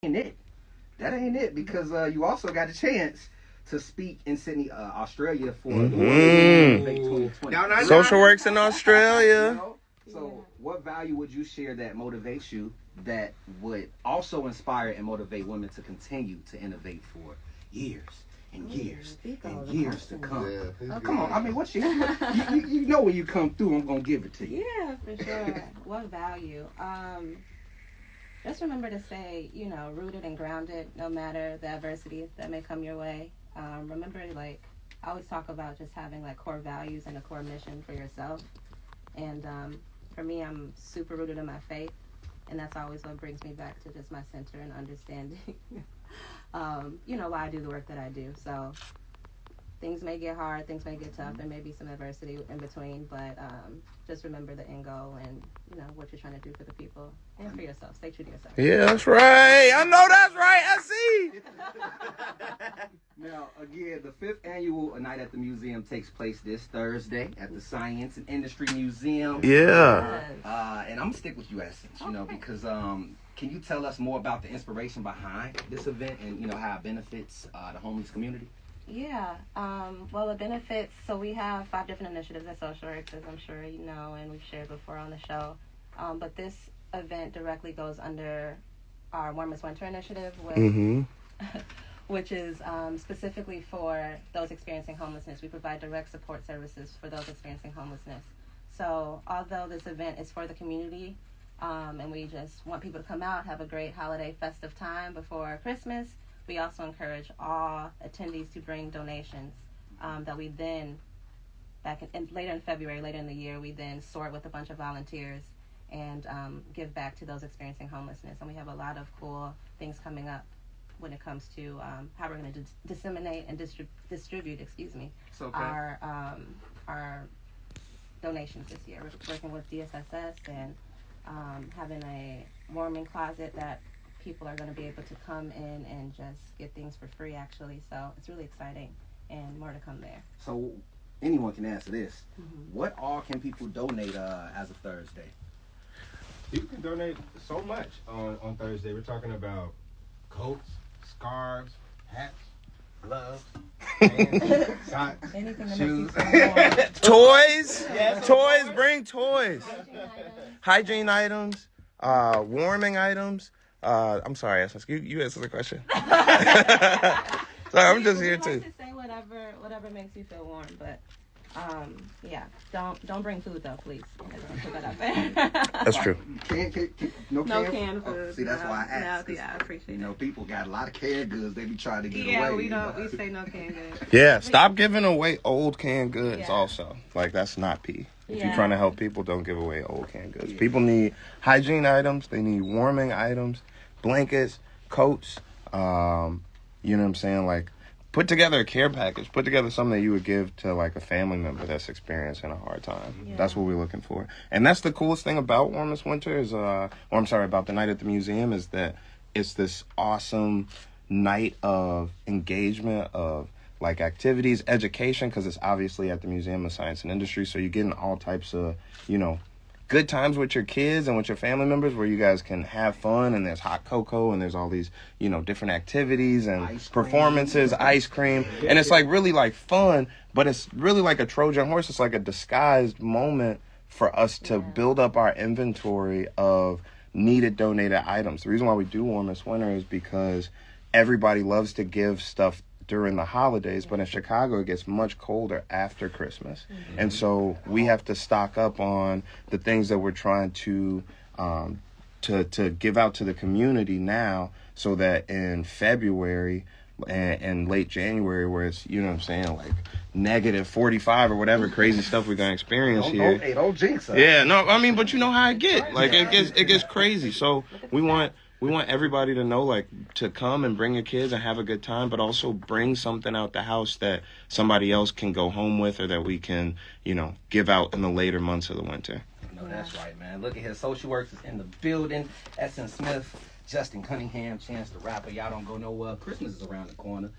ain't it. That ain't it, because you also got a chance to speak in Sydney, Australia for the Warmest 2020. SocialWorks in Australia. You know? So what value would you share that motivates you, that would also inspire and motivate women to continue to innovate for years and years and years to come? Yeah, come on. I mean, what you know when you come through, I'm going to give it to you. Yeah, for sure. What value? Just remember to stay, rooted and grounded no matter the adversity that may come your way. Remember, I always talk about just having, core values and a core mission for yourself. And for me, I'm super rooted in my faith. And that's always what brings me back to just my center and understanding, why I do the work that I do. So things may get hard, things may get tough, and maybe some adversity in between, but just remember the end goal and, what you're trying to do for the people and for yourself. Stay true to yourself. Yeah, that's right. I know that's right. I see. Now, again, the 5th annual Night at the Museum takes place this Thursday at the Science and Industry Museum. Yeah. And I'm going to stick with you, Essence, because can you tell us more about the inspiration behind this event and, how it benefits the homeless community? Yeah. Well, it benefits, so we have 5 different initiatives at SocialWorks, as I'm sure you know, and we've shared before on the show. But this event directly goes under our Warmest Winter initiative, which is specifically for those experiencing homelessness. We provide direct support services for those experiencing homelessness. So although this event is for the community, and we just want people to come out, have a great holiday festive time before Christmas, we also encourage all attendees to bring donations that we then, later in February, later in the year, we then sort with a bunch of volunteers and give back to those experiencing homelessness. And we have a lot of cool things coming up when it comes to how we're going to disseminate and distribute our donations this year. We're working with DSSS and having a warming closet that people are going to be able to come in and just get things for free, actually. So it's really exciting, and more to come there. So anyone can answer this. What all can people donate as of Thursday? People can donate so much on Thursday. We're talking about coats, scarves, hats, gloves, pants, socks, shoes, toys. Yes, toys. Bring toys. Hygiene items, warming items. I'm sorry, you answer the question. Sorry, I'm just here too. To say whatever makes you feel warm, but don't bring food though, please. Put that up there. That's true. No canned food. See, that's why I asked. I appreciate it. People got a lot of canned goods they be trying to get away. We say no canned goods. Yeah, stop giving away old canned goods. Also, that's not P. If you're trying to help people, don't give away old canned goods. People need hygiene items. They need warming items, blankets, coats. You know what I'm saying? Put together a care package. Put together something that you would give to a family member that's experiencing a hard time. Yeah. That's what we're looking for. And that's the coolest thing about Warmest Winter about the Night at the Museum, is that it's this awesome night of engagement, of activities, education, because it's obviously at the Museum of Science and Industry. So you're getting all types of, good times with your kids and with your family members where you guys can have fun, and there's hot cocoa and there's all these, different activities and performances, ice cream. And it's really fun, but it's really like a Trojan horse. It's like a disguised moment for us to build up our inventory of needed donated items. The reason why we do Warmest Winter is because everybody loves to give stuff during the holidays, but in Chicago it gets much colder after Christmas. And so we have to stock up on the things that we're trying to give out to the community now, so that in February and late January, where it's, negative 45 or whatever crazy stuff we're gonna experience here. Don't jinx us. Yeah, no, I mean, but you know how it get. It gets crazy. So we want everybody to know, to come and bring your kids and have a good time, but also bring something out the house that somebody else can go home with, or that we can, give out in the later months of the winter. No, that's right, man. Look at here. SocialWorks is in the building. Essence Smith, Justin Cunningham, Chance the Rapper. Y'all don't go nowhere. Christmas is around the corner.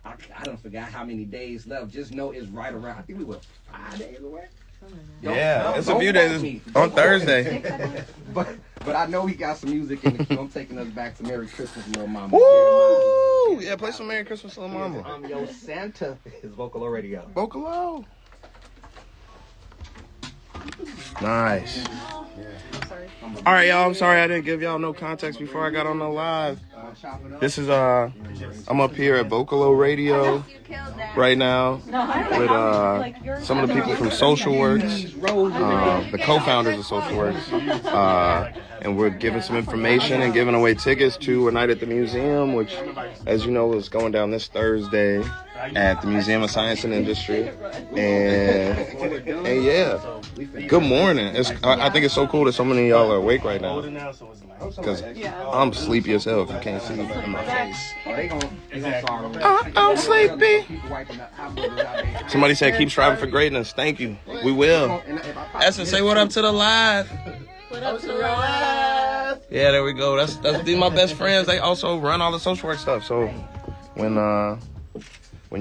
I don't forget how many days left. Just know it's right around. I think we were 5 days away. It's a few days on Thursday. But I know he got some music in the queue. I'm taking us back to Merry Christmas, Little Mama. Woo! Yeah, play some Merry Christmas, Little Mama. I'm Yo Santa. His Vocalo Radio. Vocalo. Nice. All right, y'all. I'm sorry I didn't give y'all no context before I got on the live. This is I'm up here at Vocalo Radio right now with some of the people from SocialWorks, the co-founders of SocialWorks, and we're giving some information and giving away tickets to a night at the museum, which, as you know, is going down this Thursday at the Museum of Science and Industry. And yeah, good morning. I think it's so cool that so many of y'all are awake right now, because I'm sleepy as hell if you can't see in my face. I'm sleepy. Somebody said keep striving for greatness. Thank you. We will. Essence, say what up to the live. What up to the live? Yeah, there we go. That's these my best friends. They also run all the social work stuff. So when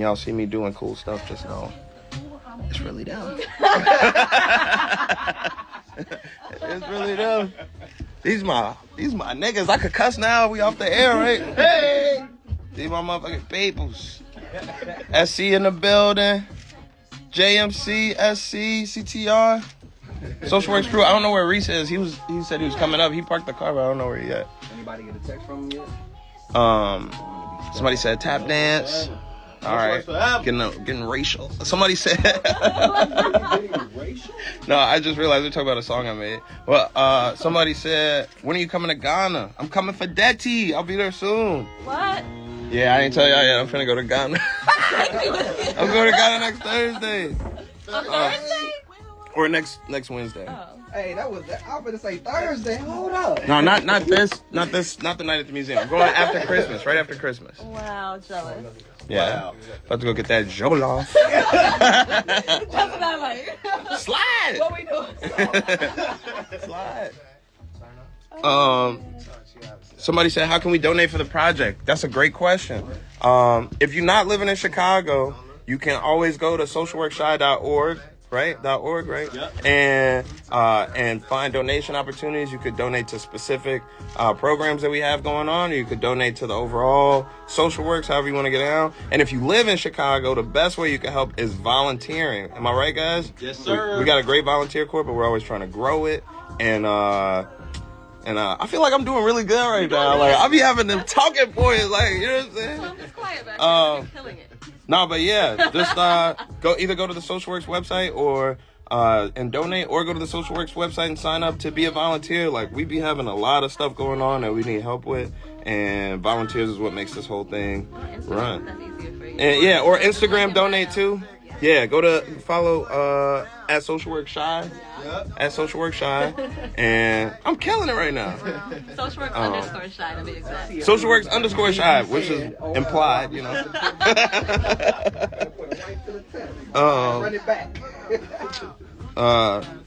y'all see me doing cool stuff, just know it's really them. It's really them. These my niggas. I could cuss now. We off the air, right? Hey, these my motherfucking peoples. SC in the building. JMC, SC, CTR. SocialWorks crew. I don't know where Reese is. He said he was coming up. He parked the car, but I don't know where he at. Anybody get a text from him yet? Somebody said tap dance. All right, getting racial. Somebody said. No, I just realized we're talking about a song I made. Well, somebody said, when are you coming to Ghana? I'm coming for Detti. I'll be there soon. What? Yeah, I didn't tell y'all yet. I'm finna go to Ghana. I'm going to Ghana next Thursday. Thursday? Or next Wednesday. Oh. Hey, I was gonna say Thursday. Hold up. No, not the night at the museum. I'm going after Christmas, right after Christmas. Wow, jealous. Yeah, wow. About to go get that jollof. That's what I'm like. Slide. What we doing? Slide. Somebody said, how can we donate for the project? That's a great question. If you're not living in Chicago, you can always go to socialworkshy.org. Right? .org, right? Yep. And find donation opportunities. You could donate to specific programs that we have going on, or you could donate to the overall SocialWorks, however you want to get down. And if you live in Chicago, the best way you can help is volunteering. Am I right, guys? Yes, sir. We got a great volunteer corps, but we're always trying to grow it. And I feel like I'm doing really good right now. Like, I be having them talking points, like, you know what I'm saying? I'm just quiet back here. Killing it. No, but yeah, just go to the SocialWorks website or and donate, or go to the SocialWorks website and sign up to be a volunteer. Like, we be having a lot of stuff going on that we need help with, and volunteers is what makes this whole thing run. That's easier for you. And yeah, or Instagram donate too. Yeah, go to follow at SocialWorks Shy. Yep. At SocialWorks Shy. And I'm killing it right now. SocialWorks _ Shy to be exact. SocialWorks _ Shy, which is implied, you know. Run it back.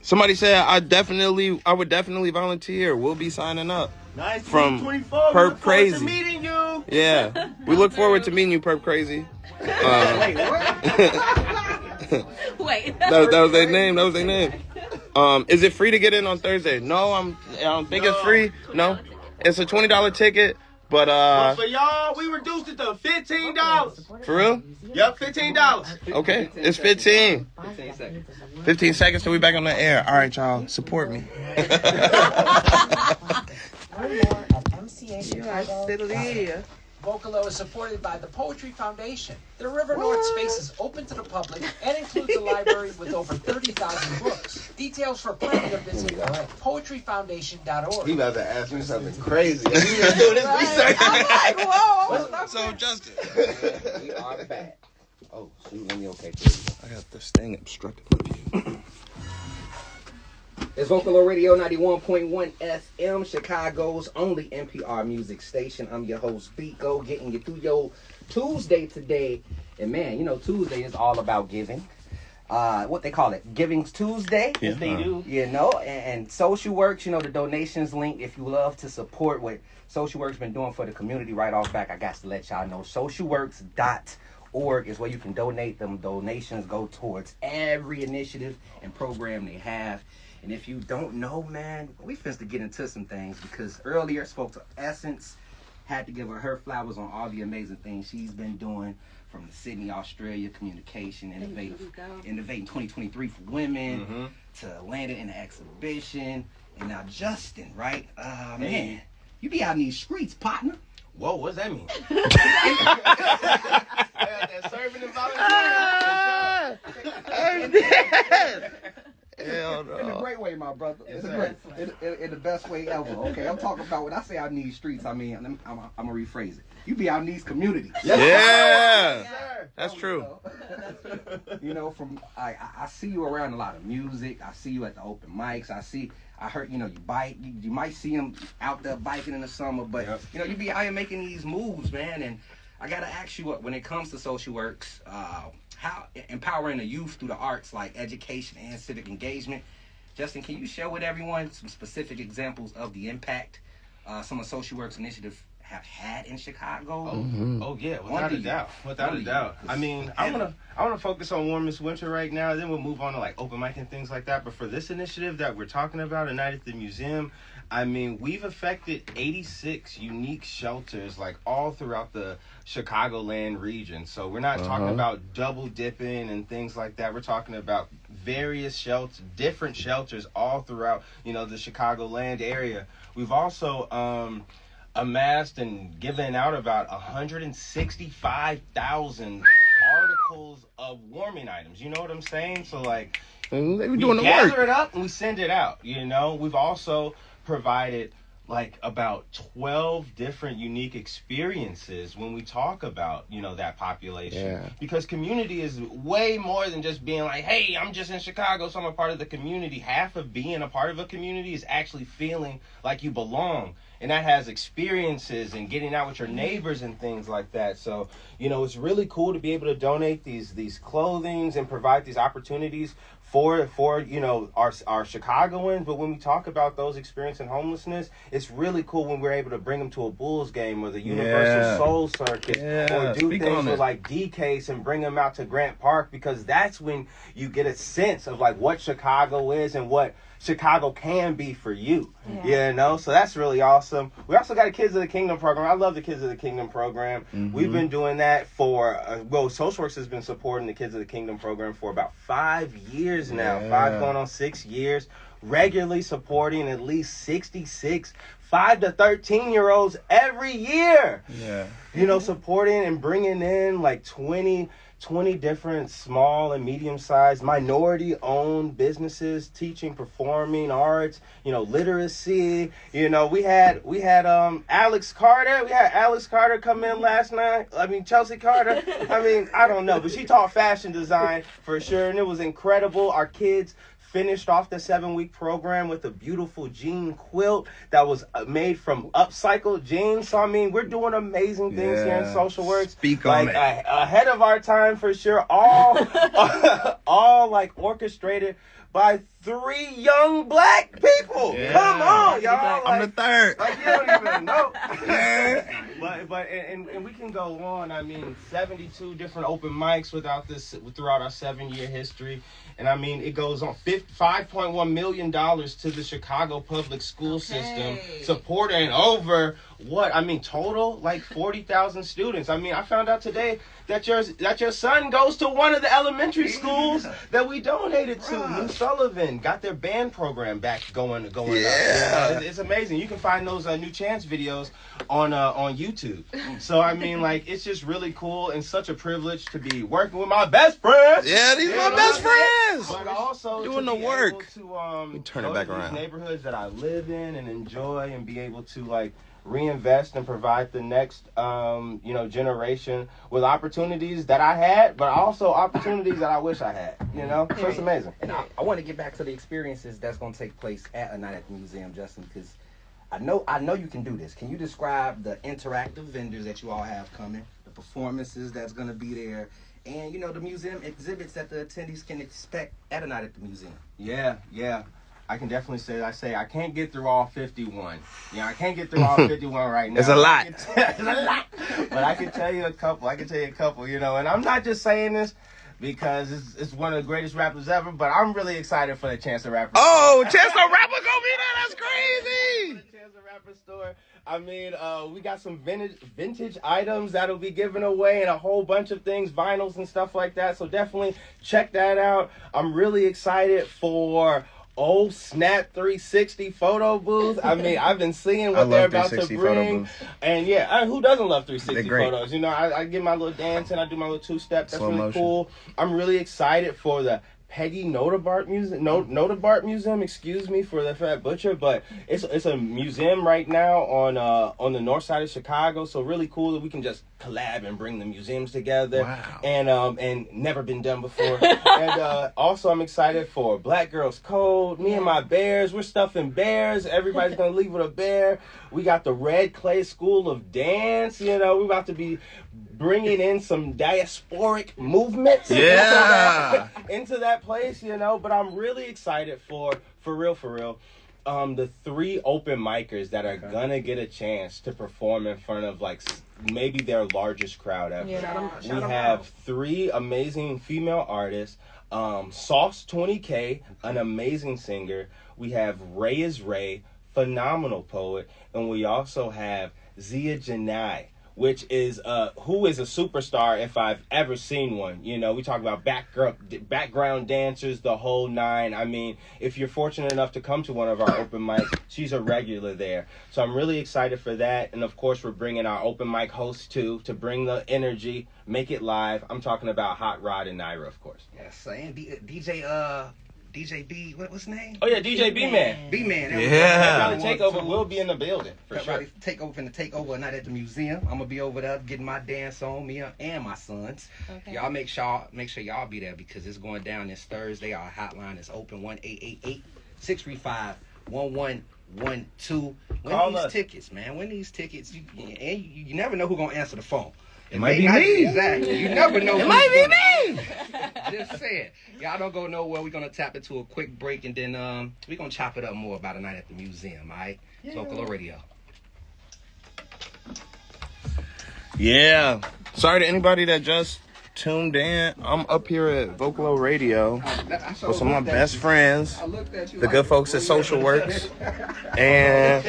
Somebody said I would definitely volunteer. We'll be signing up. Nice From 24. Perp Crazy. To meeting you. Yeah, we look forward to meeting you, Perp Crazy. Wait, what? Wait. That was their name. Is it free to get in on Thursday? No, I don't think it's free. No, it's a $20 ticket. But for y'all, we reduced it to $15. For real? Yep, $15. Okay, it's 15. 15 seconds till we back on the air. All right, y'all, support me. Learn more at MCA. Vocalo is supported by the Poetry Foundation. The River North space is open to the public and includes a library with over 30,000 books. Details for planning a visit are at poetryfoundation.org. He about to ask me something crazy. We were doing this research. I'm like, whoa. So, Justin. We are back. Oh, shoot, let me okay. I got this thing obstructed my view. It's Vocalo Radio 91.1 FM, Chicago's only NPR music station. I'm your host, Biko, getting you through your Tuesday today. And man, you know, Tuesday is all about giving. What they call it, Giving's Tuesday. Yes, they do. You know, and SocialWorks, you know, the donations link. If you love to support what SocialWorks been doing for the community right off back, I got to let y'all know, socialworks.org is where you can donate. Them donations go towards every initiative and program they have. And if you don't know, man, we finna get into some things because earlier I spoke to Essence, had to give her flowers on all the amazing things she's been doing from the Sydney, Australia communication, innovating 2023 for women to landing in the exhibition. And now Justin, right? Man, you be out in these streets, partner. Whoa, what's that mean? That serving and volunteering. Hell no. In a great way, my brother. Yes, in the best way ever. Okay, I'm talking about when I say out in these streets, I mean, I'm gonna rephrase it. You be out in these communities. Yeah. That's true. You know, I see you around a lot of music. I see you at the open mics. I heard, you bike. You might see them out there biking in the summer, but you be out here making these moves, man. And I gotta ask you, when it comes to SocialWorks, how empowering the youth through the arts like education and civic engagement. Justin, can you share with everyone some specific examples of the impact some of SocialWorks initiatives have had in Chicago? Oh yeah, without a doubt. I mean, I wanna focus on Warmest Winter right now. Then we'll move on to like OpenMike and things like that. But for this initiative that we're talking about, A Night at the Museum, I mean, we've affected 86 unique shelters like all throughout the Chicagoland region. So we're not talking about double dipping and things like that. We're talking about various shelters, different shelters all throughout, the Chicagoland area. We've also amassed and given out about 165,000 articles of warming items. You know what I'm saying? So like, They be we doing the gather work. it up and we send it out. We've also provided like about 12 different unique experiences when we talk about that population, because community is way more than just being like, hey, I'm just in Chicago, so I'm a part of the community. Half of being a part of a community is actually feeling like you belong, and that has experiences and getting out with your neighbors and things like that. So it's really cool to be able to donate these clothings and provide these opportunities for our Chicagoans. But when we talk about those experiencing homelessness, it's really cool when we're able to bring them to a Bulls game or the Universal Soul Circus, or do things with like D-Case and bring them out to Grant Park, because that's when you get a sense of like what Chicago is and what Chicago can be for you. So that's really awesome. We also got a Kids of the Kingdom program. I love the Kids of the Kingdom program. We've been doing that for SocialWorks has been supporting the Kids of the Kingdom program for about 5 years now. 5 going on 6 years, regularly supporting at least 66 5 to 13-year-olds every year. Supporting and bringing in like 20 different small and medium-sized minority-owned businesses teaching performing arts, literacy. We had Alex Carter. We had Alex Carter come in last night. Chelsea Carter. I don't know, but she taught fashion design for sure, and it was incredible. Our kids finished off the 7-week program with a beautiful jean quilt that was made from upcycled jeans. So we're doing amazing things here in SocialWorks. Speak on it. Ahead of our time for sure. All like orchestrated by 3 young black people. Come on, y'all. I'm the third. Like you don't even know. But we can go on. 72 different open mics throughout our 7-year history. And it goes on $5.1 million to the Chicago public school system, supporting over total like 40,000 students. I found out today that your son goes to one of the elementary schools that we donated to. New Sullivan got their band program back going up. It's amazing. You can find those New Chance videos on YouTube. So it's just really cool and such a privilege to be working with my best friends. Yeah, these are my best friends. But also doing the work. To turn it back these around. Neighborhoods that I live in and enjoy, and be able to like reinvest and provide the next generation with opportunities that I had, but also opportunities that I wish I had. So it's amazing. And I want to get back to the experiences that's going to take place at A Night at the Museum, Justin, because I know you can do this. Can you describe the interactive vendors that you all have coming, the performances that's going to be there, and the museum exhibits that the attendees can expect at A Night at the Museum? Yeah. I can definitely say I can't get through all 51. I can't get through all 51 right now. It's a lot. It's a lot. But I can tell you a couple. And I'm not just saying this because it's one of the greatest rappers ever. But I'm really excited for the Chance the Rapper. Oh, Chance the Rapper gonna be there. That's crazy. Chance the Rapper store. I mean, we got some vintage items that'll be given away and a whole bunch of things, vinyls and stuff like that. So definitely check that out. I'm really excited for Snap 360 photo booth. I mean, I've been seeing what they're about to bring. And yeah, who doesn't love 360 photos? You know, I get my little dance and I do my little two-step. That's really cool. I'm really excited for the Peggy Notebart Museum, excuse me for the fat butcher, but it's a museum right now on the north side of Chicago, so really cool that we can just collab and bring the museums together. Wow. And never been done before. And also I'm excited for Black Girls Code, me and my bears, we're stuffing bears, everybody's gonna leave with a bear. We got the Red Clay School of Dance, you know, we're about to be bringing in some diasporic movements into that place, you know, but I'm really excited for real, the 3 open micers that are gonna get a chance to perform in front of like maybe their largest crowd ever. We have 3 amazing female artists, Sauce 20K, an amazing singer. We have Ray is Ray, phenomenal poet, and we also have Zia Janai, which is who is a superstar if I've ever seen one. You know, we talk about background dancers, the whole 9. I mean, if you're fortunate enough to come to one of our open mics, she's a regular there. So I'm really excited for that. And of course, we're bringing our open mic hosts too, to bring the energy, make it live. I'm talking about Hot Rod and Naira, of course. Yes, and DJ B, what's his name? Oh yeah, DJ B-Man. B-Man. Yeah. Takeover will be in the building for sure. Takeover night at the museum. I'm gonna be over there getting my dance on, me and my sons. Okay. Y'all make sure y'all be there because it's going down this Thursday. Our hotline is open 1-888-635-1112. Win these tickets, man. Win these tickets. You never know who's gonna answer the phone. It might be me. Exactly. You never know. It might be me. Just say it. Y'all don't go nowhere. We're going to tap into a quick break, and then we're going to chop it up more about a night at the museum, all right? Yeah. Vocalo Radio. Yeah. Sorry to anybody that just tuned in. I'm up here at Vocalo Radio with some of my best friends, the good folks at SocialWorks. And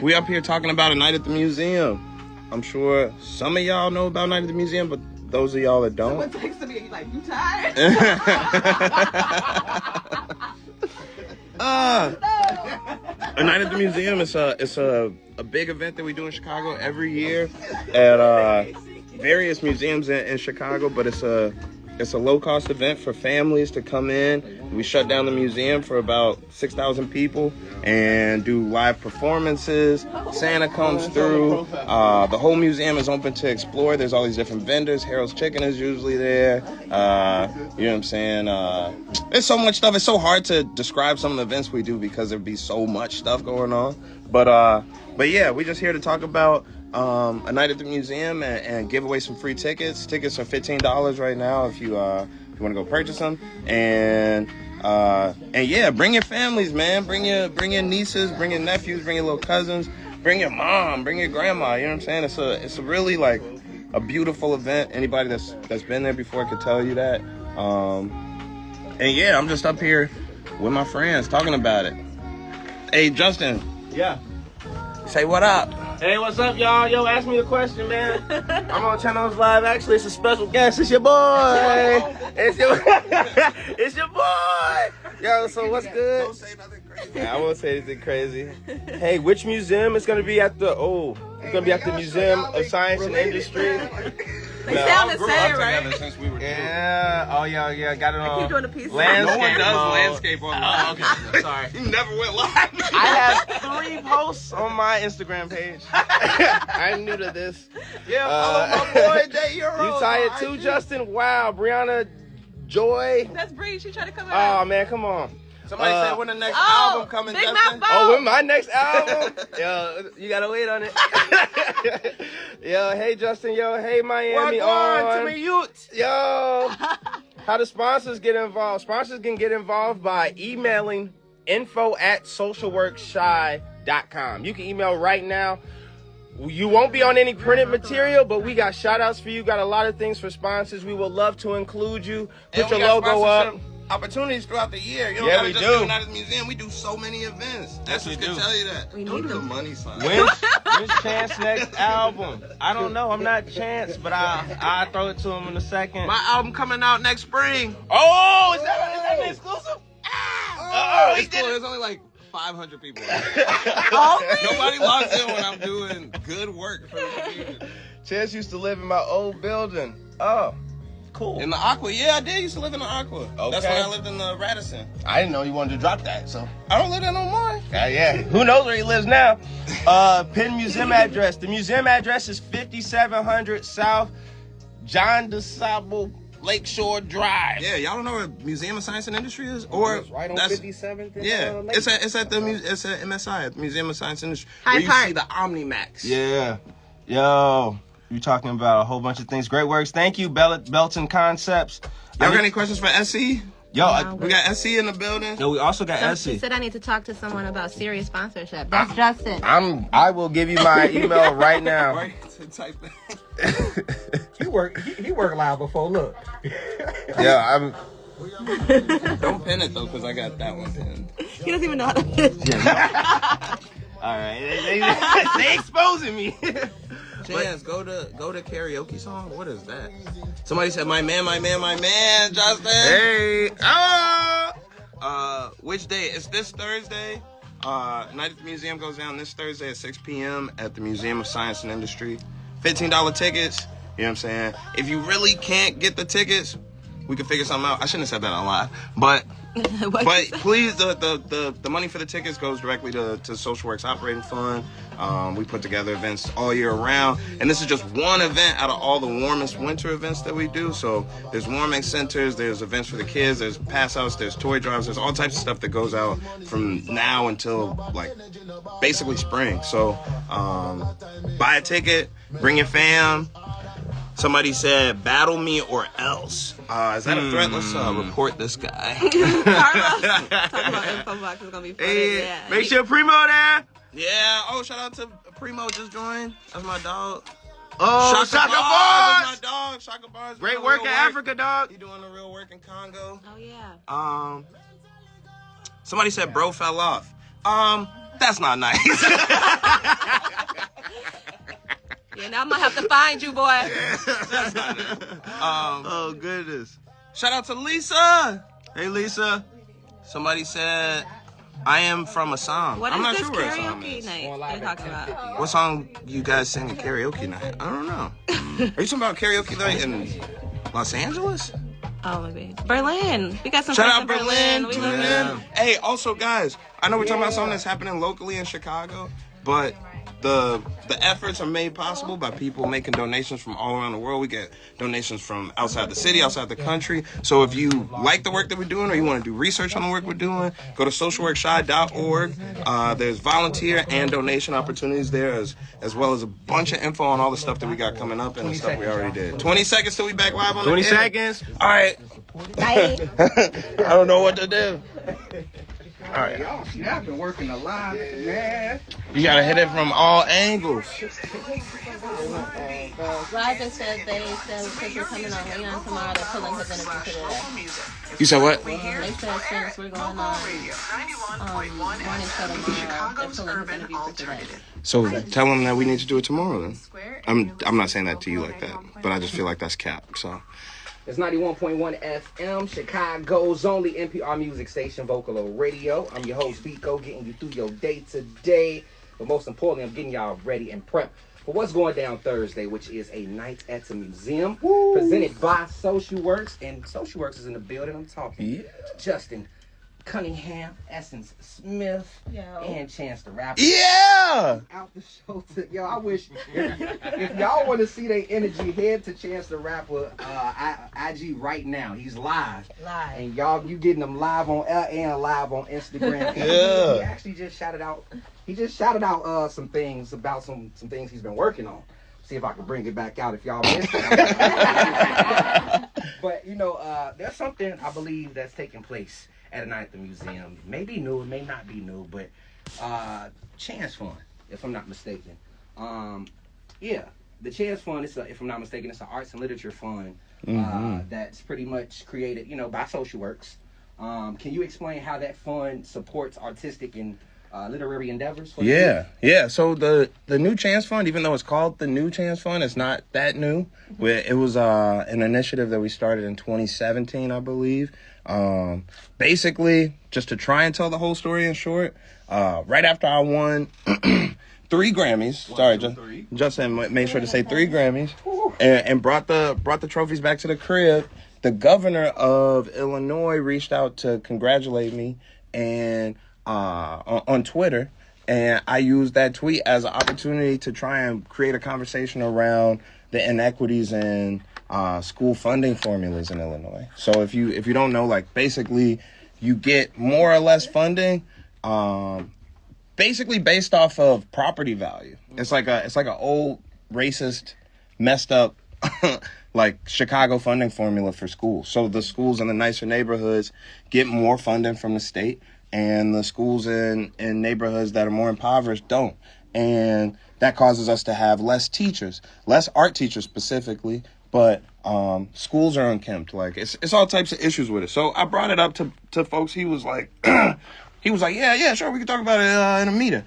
we up here talking about a night at the museum. I'm sure some of y'all know about Night at the Museum, but those of y'all that don't. Someone texts to me, like, you tired? A Night at the Museum is a big event that we do in Chicago every year at various museums in Chicago, but it's a low-cost event for families to come in. We shut down the museum for about 6,000 people and do live performances. Santa comes through. The whole museum is open to explore. There's all these different vendors. Harold's Chicken is usually there. You know what I'm saying? There's so much stuff. It's so hard to describe some of the events we do because there'd be so much stuff going on. But yeah, we're just here to talk about a night at the museum and give away some free tickets. Tickets are $15 right now if you want to go purchase them. And yeah, bring your families, man. Bring your nieces, bring your nephews, bring your little cousins, bring your mom, bring your grandma. You know what I'm saying? It's a really like a beautiful event. Anybody that's been there before could tell you that. And yeah, I'm just up here with my friends talking about it. Hey, Justin. Yeah. Say what up. Hey, what's up, y'all? Yo, ask me a question, man. I'm on Channels Live. Actually, it's a special guest. It's your boy. It's your boy. Yo, so what's good? Don't say nothing crazy. I won't say anything crazy. Hey, which museum is going to be at the? It's going to be at the Museum of Science and Industry. They sound the same, right? Since we were yeah. Oh, yeah. Got it on. Keep doing the piece. Landscape no one does mode. landscape on live. Okay. Sorry. You never went live. I have 3 posts on my Instagram page. I'm new to this. Yeah, follow my boy, Day Euro. You tired too, Justin? Wow, Brianna Joy. That's Bree. She tried to come out. Oh, man, come on. Somebody said when the next album coming, Big Justin? Mouth Oh, when my next album? Yo, you gotta wait on it. Yo, hey, Justin. Yo, hey, Miami. to me, youth. Yo, how do sponsors get involved? Sponsors can get involved by emailing info@socialworksshy.com. You can email right now. You won't be on any printed material, but we got shout outs for you. Got a lot of things for sponsors. We would love to include you. Put your logo up. Opportunities throughout the year. You don't Yeah, gotta we just do. do it at the museum. We do so many events. That's just to tell you that. We Don't need do the them. money sign. When's Chance next album? I don't know. I'm not Chance, but I'll throw it to him in a second. My album coming out next spring. Oh, is that an exclusive? It's cool. There's only like 500 people. Nobody logs in when I'm doing good work for the community. Chance used to live in my old building. Oh, cool. In the Aqua, yeah, I did. Used to live in the Aqua. Okay. That's when I lived in the Radisson. I didn't know you wanted to drop that, so. I don't live there no more. Yeah. Who knows where he lives now? Penn Museum address. The museum address is 5700 South John DeSable Lakeshore Drive. Yeah, y'all don't know where Museum of Science and Industry is, or It's right on that's 57th. yeah. It's at MSI, at the Museum of Science and Industry, Hyde where you Park. see the Omnimax. Yeah. Yo, you're talking about a whole bunch of things. Great works. Thank you, Belton Concepts. Y'all got any questions for SC? Yo, We got SC in the building. we also got She Essie. said I need to talk to someone about serious sponsorship. That's Justin. I will give you my email right now. Right to type that. He worked live before. Look. Yeah, Don't pin it though, cause I got that one pinned. He doesn't even know how to. all right. They exposing me. Chance, go to karaoke song. What is that? Somebody said, my man, Justin. Hey. Which day? It's this Thursday. Night at the Museum goes down this Thursday at 6 p.m. at the Museum of Science and Industry. $15 tickets. You know what I'm saying? If you really can't get the tickets, we can figure something out. I shouldn't have said that on live, but please, the money for the tickets goes directly to SocialWorks Operating Fund. We put together events all year round, and this is just one event out of all the Warmest Winter events that we do. So there's warming centers, there's events for the kids, there's pass outs, there's toy drives, there's all types of stuff that goes out from now until like basically spring. So buy a ticket, bring your fam. Somebody said, battle me or else. Is that a threat? Let's report this guy. Carlos, talk about info box is gonna be funny. Hey, Yeah. make sure Primo there. Yeah. Oh, shout out to Primo just joined. That's my dog. Oh, Shaka Bars. That's my dog. Shaka Bars. Great work in Africa, dog. He doing the real work in Congo. Oh yeah. Somebody said bro fell off. That's not nice. Yeah, now I'm gonna have to find you, boy. That's not it. Oh, goodness. Shout out to Lisa. Hey, Lisa. Somebody said, I am from Assam. What I'm is not this sure where Assam karaoke is. night you're talking about? What song you guys sing at karaoke night? I don't know. Are you talking about karaoke night in Los Angeles? Oh, maybe Berlin. We got some Shout friends out in Berlin. We Tune love in. them. Hey, also guys, I know we're talking about something that's happening locally in Chicago, but the efforts are made possible by people making donations from all around the world. We get donations from outside the city, outside the country. So if you like the work that we're doing or you want to do research on the work we're doing, go to socialworksshy.org. There's volunteer and donation opportunities there, as well as a bunch of info on all the stuff that we got coming up and the stuff we already did. 20 seconds till we back live on 20 the air. seconds. All right. Bye. I don't know what to do. All right, y'all been working a lot, man. You gotta hit it from all angles. Ryder said they said since we're coming on Leon tomorrow, they're pulling his interview today. You said what? They said since we're going on morning show tomorrow, they're pulling his interview for today. So tell them that we need to do it tomorrow then. I'm not saying that to you like that, but I just feel like that's cap. So It's 91.1 FM, Chicago's only NPR music station, Vocalo Radio. I'm your host, Biko, getting you through your day today. But most importantly, I'm getting y'all ready and prepped for what's going down Thursday, which is a night at the museum, presented by SocialWorks. And SocialWorks is in the building. I'm talking Justin Cunningham, Essence Smith, and Chance the Rapper. yeah. Out the show to I wish if y'all want to see their energy, head to Chance the Rapper IG right now. He's live, and you getting them live on air and live on Instagram. Yeah. He actually just shouted out. He just shouted out some things about some things he's been working on. See if I can bring it back out if y'all missed it. But there's something I believe that's taking place at a night at the museum. It may be new, it may not be new, but Chance Fund, if I'm not mistaken. Yeah, the Chance Fund is, if I'm not mistaken, it's an arts and literature fund that's pretty much created, by SocialWorks. Can you explain how that fund supports artistic and literary endeavors? Yeah. So the New Chance Fund, even though it's called the New Chance Fund, it's not that new. It was an initiative that we started in 2017, I believe. Basically, just to try and tell the whole story in short, right after I won 3 Grammys, Justin made sure to say 3 Grammys, and brought the trophies back to the crib. The governor of Illinois reached out to congratulate me and on Twitter, and I used that tweet as an opportunity to try and create a conversation around the inequities in school funding formulas in Illinois. So if you don't know, like, basically you get more or less funding basically based off of property value. It's like an old racist, messed up like Chicago funding formula for schools. So the schools in the nicer neighborhoods get more funding from the state, and the schools in neighborhoods that are more impoverished don't. And that causes us to have less teachers, less art teachers specifically, but schools are unkempt. Like, it's all types of issues with it. So I brought it up to folks. He was like, yeah, sure, we can talk about it in a meeting.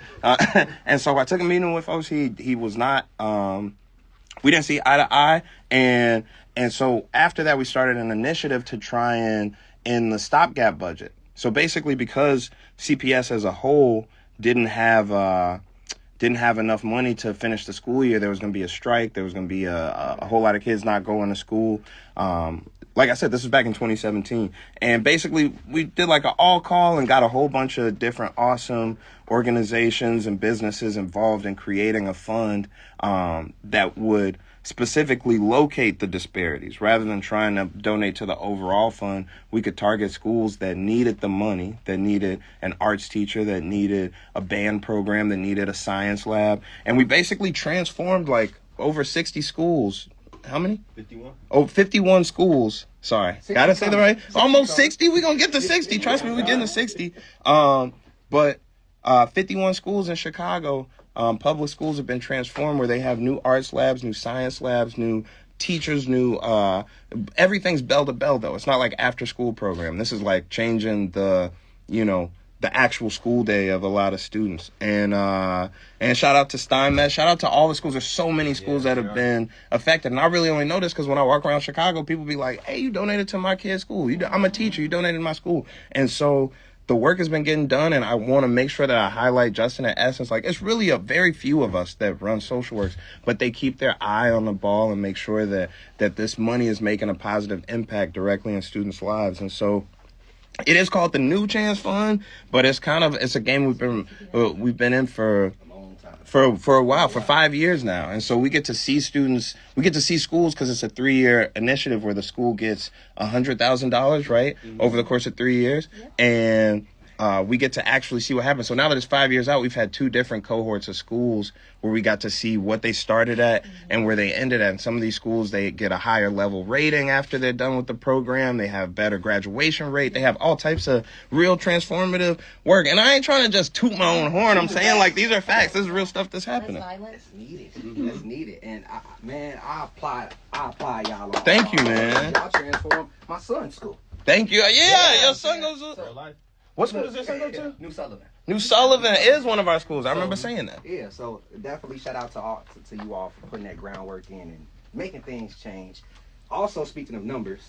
And so I took a meeting with folks. He was not, we didn't see eye to eye. And so after that, we started an initiative to try and in the stopgap budget. So basically, because CPS as a whole didn't have enough money to finish the school year, there was going to be a strike. There was going to be a whole lot of kids not going to school. Like I said, this was back in 2017. And basically, we did like an all call and got a whole bunch of different awesome organizations and businesses involved in creating a fund that would specifically locate the disparities. Rather than trying to donate to the overall fund, we could target schools that needed the money, that needed an arts teacher, that needed a band program, that needed a science lab. And we basically transformed like over 60 schools. How many? 51. Oh, 51 schools. Sorry. Gotta say that right. Almost 60. We're going to get to 60. Trust me, we're getting to 60. But 51 schools in Chicago, public schools have been transformed where they have new arts labs, new science labs, new teachers, new everything's bell to bell, though. It's not like after school program. This is like changing the actual school day of a lot of students. And shout out to Steinmetz. Shout out to all the schools. There's so many schools that have been affected. And I really only know this because when I walk around Chicago, people be like, hey, you donated to my kid's school. I'm a teacher. You donated to my school. And so the work has been getting done, and I want to make sure that I highlight Justin and Essence. Like, it's really a very few of us that run SocialWorks, but they keep their eye on the ball and make sure that this money is making a positive impact directly in students' lives. And so it is called the New Chance Fund, but it's a game we've been in for a while, for 5 years now. And so we get to see schools because it's a 3-year initiative where the school gets $100,000, right, over the course of 3 years. And we get to actually see what happens. So now that it's 5 years out, we've had 2 different cohorts of schools where we got to see what they started at and where they ended at. And some of these schools, they get a higher level rating after they're done with the program. They have better graduation rate. They have all types of real transformative work. And I ain't trying to just toot my own horn. I'm saying, like, these are facts. This is real stuff that's happening. That's needed. That's needed. And I apply y'all. Thank you, man. Y'all transform my son's school. Thank you. Yeah, your son goes to... Real life. What school does your son go to? New Sullivan. New Sullivan is one of our schools. I remember saying that. Yeah, so definitely shout out to you all for putting that groundwork in and making things change. Also, speaking of numbers,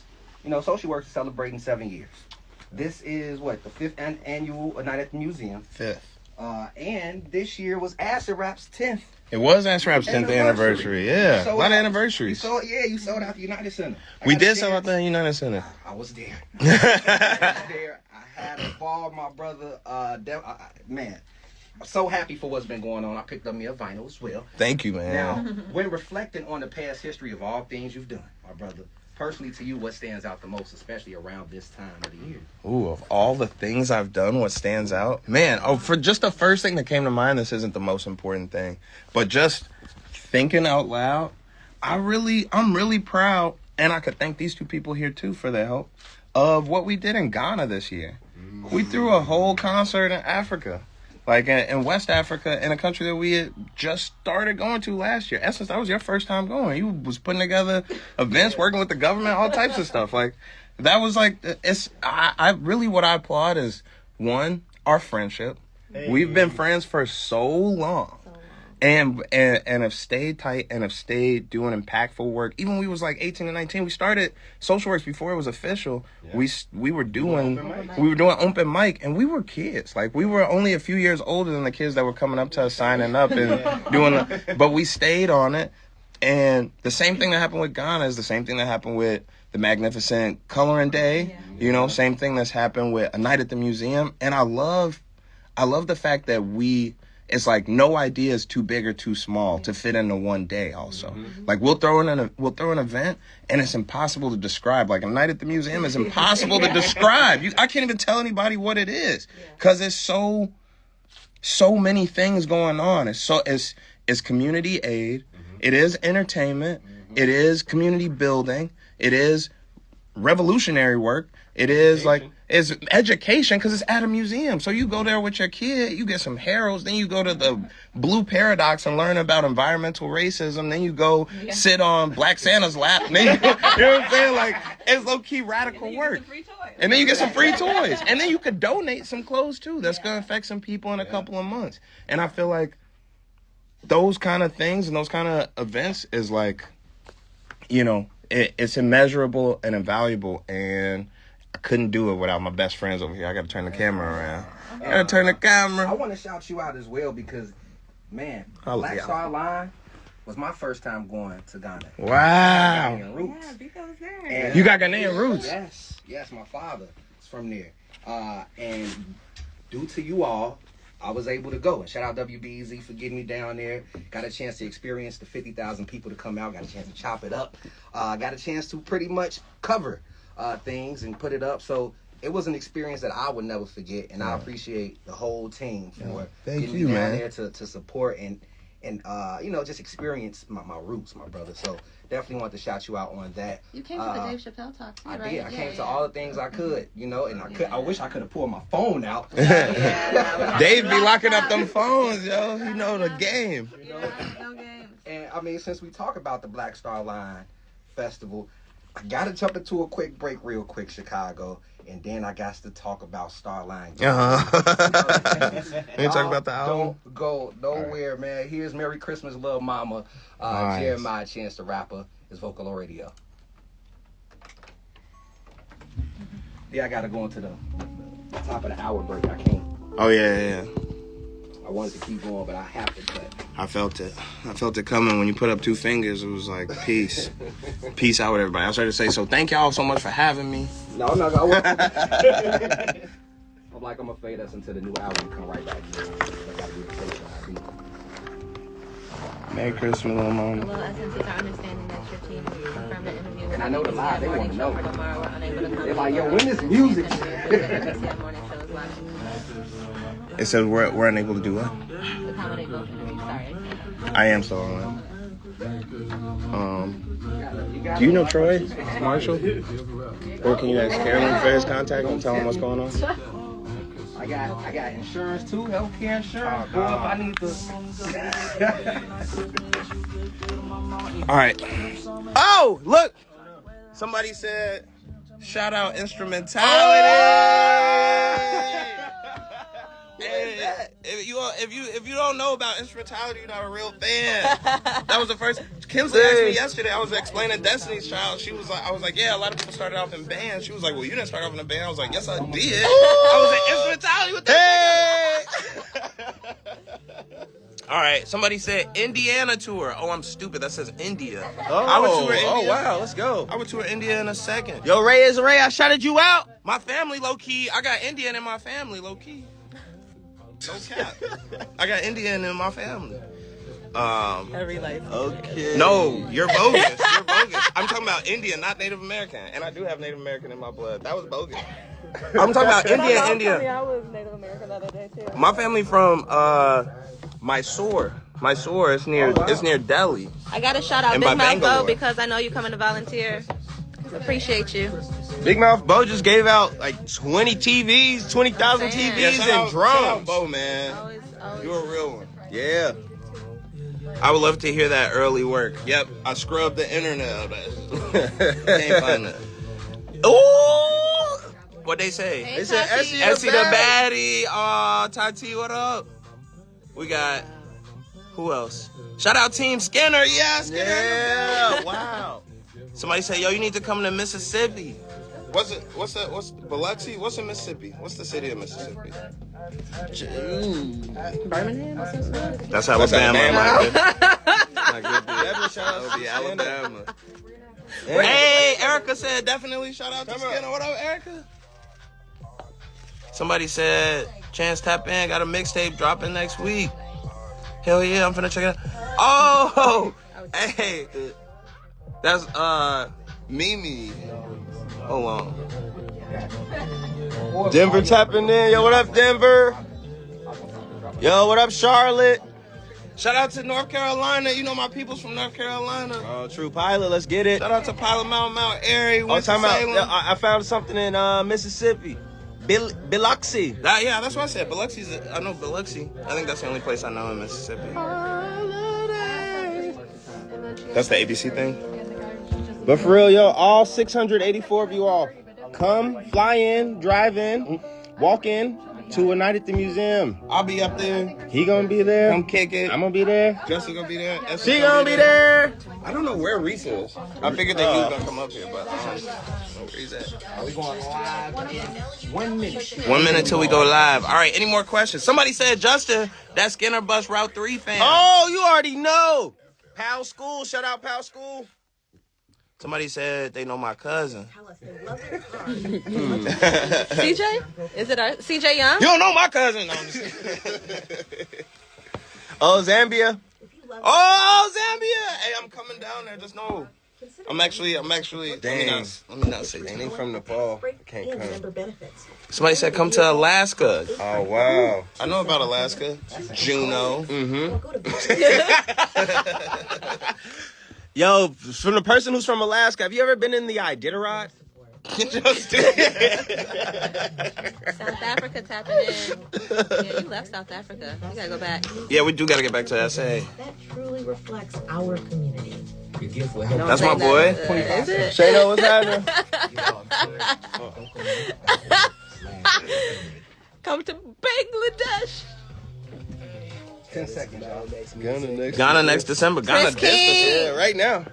SocialWorks is celebrating 7 years. This is the 5th annual Night at the Museum. 5th. And this year was Acid Rap's 10th. It was Acid Rap's 10th anniversary. Yeah, a lot of anniversaries. You sold out the United Center. We did sell out the United Center. I was there. I had a ball, my brother. Man, I'm so happy for what's been going on. I picked up me a vinyl as well. Thank you, man. Now, when reflecting on the past history of all things you've done, my brother, personally to you, what stands out the most, especially around this time of the year? Ooh, of all the things I've done, what stands out? Man, for just the first thing that came to mind, this isn't the most important thing, but just thinking out loud, I'm really proud, and I could thank these 2 people here too for their help, of what we did in Ghana this year. We threw a whole concert in Africa. Like in West Africa, in a country that we had just started going to last year. Essence, that was your first time going. You was putting together events, working with the government, all types of stuff. Like, that was like, I really, what I applaud is, one, our friendship. We've been friends for so long. And have stayed tight and have stayed doing impactful work. Even when we was like 18 and 19, we started SocialWorks before it was official. Yeah. We were doing OpenMike, and we were kids. Like, we were only a few years older than the kids that were coming up to us, signing up and doing. But we stayed on it. And the same thing that happened with Ghana is the same thing that happened with the magnificent Coloring Day. Yeah. You know, same thing that's happened with a night at the museum. And I love the fact that it's like no idea is too big or too small to fit into one day also. Mm-hmm. Like we'll throw an event and it's impossible to describe. Like a night at the museum is impossible to describe. I can't even tell anybody what it is because it's so many things going on. It's community aid. Mm-hmm. It is entertainment. Mm-hmm. It is community building. It is revolutionary work. It is it's education because it's at a museum. So you go there with your kid, you get some Heralds, then you go to the Blue Paradox and learn about environmental racism. Then you go sit on Black Santa's lap. And then you know what I'm saying? Like, it's low-key radical work. And then you get some free toys. And then you could donate some clothes too. That's going to affect some people in a couple of months. And I feel like those kind of things and those kind of events is like, you know, it's immeasurable and invaluable. And I couldn't do it without my best friends over here. I got to turn the camera around. I want to shout you out as well because, man, Black Star Line was my first time going to Ghana. Wow. Roots. Yeah, because there. And, you got Ghanaian roots? Yes, my father is from there. And due to you all, I was able to go. And shout out WBEZ for getting me down there. Got a chance to experience the 50,000 people to come out. Got a chance to chop it up. Got a chance to pretty much cover things and put it up. So it was an experience that I would never forget. And I appreciate the whole team for getting me down there to support and you know, just experience my roots, my brother. So definitely want to shout you out on that. You came to the Dave Chappelle talk too, right? I did. I came to all the things I could, you know, and I wish I could have pulled my phone out. Dave be locking up them phones, yo. You know the game. You know? No games. And I mean, since we talk about the Black Star Line Festival, I gotta jump into a quick break real quick, Chicago. And then I got to talk about Starline. You talk about the album? Don't go nowhere, man. Here's Merry Christmas, Lil Mama. Nice. Jeremiah Chance the Rapper is Vocal on Radio. Yeah, I got to go into the top of the hour break. I can't. Oh, yeah. I wanted to keep going, but I have to cut. I felt it coming when you put up two fingers. It was like, peace. Peace out with everybody. I started to say, so thank y'all so much for having me. No. I'm like, I'm going to fade us into the new album and come right back. I got to do the face Merry Christmas, little mama. Hello, SNC, our understanding that your team confirmed the interview. And I know the live, they want to know. Tomorrow, we're unable to come. They're like, yo, when is music? It says we're unable to do what? Accommodate both interviews, sorry. I am still on. Do you know Troy Marshall? Or can you ask Carolyn for his contact and tell him what's going on? I got insurance too, healthcare insurance. Boy, if I need to. All right. Oh, look! Somebody said, shout out instrumentality. If you don't know about instrumentality, you're not a real fan. That was the first. Kimsley asked me yesterday. I was explaining Destiny's Child. She was like, I was like, yeah, a lot of people started off in bands. She was like, well, you didn't start off in a band. I was like, yes, I did. I was like, instrumentality with that. All right. Somebody said Indiana tour. Oh, I'm stupid. That says India. I would tour India. Oh, wow. Let's go. I would tour India in a second. Yo, Ray is Ray. I shouted you out. My family, low key. I got Indian in my family, low key. No cap. I got Indian in my family. Every life. Okay. No, you're bogus. You're bogus. I'm talking about Indian, not Native American. And I do have Native American in my blood. That was bogus. I'm talking about India. I was Native American the other day too. My family from Mysore. Mysore. It's near Delhi. I got to shout out And Big by Mouth Bangalore. though because I know you coming to volunteer. Appreciate you. Big Mouth Bo just gave out like 20 TVs, 20,000 TVs Yeah, shout and out drums. Bo, man. Always You a real one. Yeah. I would love to hear that early work. Yep, I scrubbed the internet. Can't find it. Ooh! What they say? Hey, They said Tati. Essie the baddie. Tati, what up? We got, who else? Shout out Team Skinner. Yeah, Skinner. Yeah, wow. Somebody say, yo, you need to come to Mississippi. What's Biloxi? What's in Mississippi? What's the city of Mississippi? Birmingham? That's Alabama. That would be Alabama. Hey, Erica said definitely shout out to Skinner. What up, Erica? Somebody said Chance Tap In got a mixtape dropping next week. Hell yeah, I'm finna check it out. Oh, hey, that's Mimi. hold on. Denver tapping in. Yo, what up, Denver? Yo, what up, Charlotte? Shout out to North Carolina. You know my people's from North Carolina. Oh, True Pilot, let's get it. Shout out to Pilot Mount Airy, Oh, Winston-Salem. I found something in Mississippi. Biloxi. Yeah, that's what I said. Biloxi's, I know Biloxi. I think that's the only place I know in Mississippi. That's the ABC thing? But for real, yo, all 684 of you all, come, fly in, drive in, walk in to a night at the museum. I'll be up there. He gonna be there. Come kick it. I'm gonna be there. Justin gonna be there. She gonna be there. I don't know where Reese is. I figured that he was going to come up here, but I don't know where he's at. Are we going live in 1 minute? 1 minute till we go live. All right, any more questions? Somebody said, Justin, that Skinner Bus Route 3 fan. Oh, you already know. Pal School, shout out Pal School. Somebody said they know my cousin. CJ? Is it CJ Young? You don't know my cousin. No, I'm just kidding. Oh, Zambia. Oh, Zambia. Hey, I'm coming down there. Just know. I'm actually. Dang. Let me not say They that. from Nepal. Can't come. Somebody said come to Alaska. Oh, wow. I know about Alaska. Juneau. Yo, from the person who's from Alaska, have you ever been in the Iditarod? South Africa tapping in. Yeah, you left South Africa. You gotta go back. Yeah, we do got to get back to SA. That truly reflects our community. That's my boy. Is it? Shayna, what's happening? Come to Bangladesh. 10 seconds, y'all. Ghana next December. Ghana Chris this December. King. Yeah, right now.